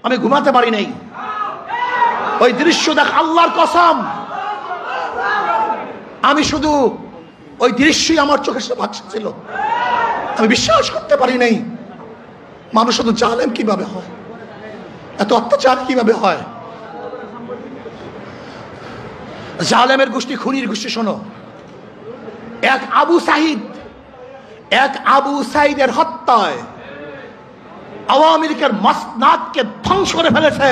আমি ঘুমাতে পারি নাই। ওই দৃশ্য দেখ, আল্লাহর কসম, আমি শুধু ওই দৃশ্যই আমার চোখের সামনে ভাসছিল। আমি বিশ্বাস করতে পারি নাই মানুষ শুধু জালেম কিভাবে হয়, এত অত্যাচার কিভাবে হয়। জালেমের গোষ্ঠী, খুনির গোষ্ঠী। শোনো, এক আবু সাইদের হত্যায় আওয়ামী লীগের মাসনাদকে ধ্বংস করে ফেলেছে।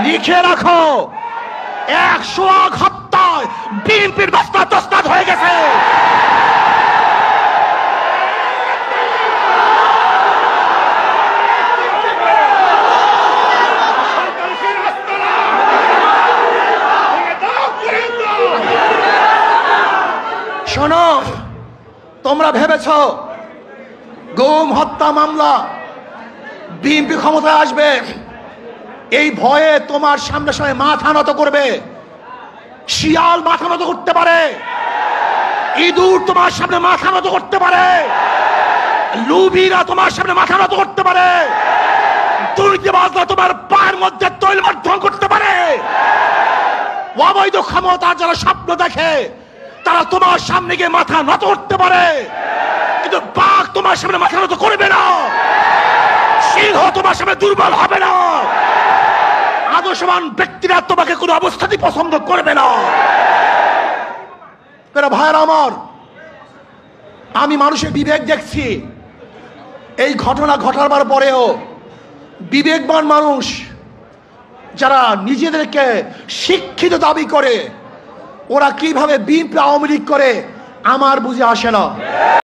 লিখে রাখো, 100 হত্যায় বিএনপির মাসনাদ তসনাদ হয়ে গেছে। শোনো, তোমরা ভেবেছ গুম হত্যা মামলা বিএনপি ক্ষমতায় আসবে, এই ভয়ে তোমার সামনে সামনে মাথা নত করবে। শিয়াল মাথা নত করতে পারে, ইঁদুর তোমার সামনে মাথা নত করতে পারে, লুবিরা তোমার সামনে মাথা নত করতে পারে, দুর্নীতিবাজরা তোমার পায়ের মধ্যে তৈল বর্ধন করতে পারে। অবৈধ ক্ষমতা যারা স্বপ্ন দেখে তারা তোমার সামনে গিয়ে মাথা নত করতে পারে, কিন্তু বাঘ তোমার সামনে মাথা নত করবে না, সিংহ তোমার সামনে দুর্বল হবে না, আদর্শবান ব্যক্তিরা তোমাকে কোনো অবস্থাতেই পছন্দ করবে না। ভাইয়েরা আমার, আমি মানুষের বিবেক দেখছি। এই ঘটনা ঘটাবার পরেও বিবেকবান মানুষ যারা নিজেদেরকে শিক্ষিত দাবি করে, ওরা কিভাবে বিএনপি আওয়ামী লীগ করে আমার বুঝে আসে না।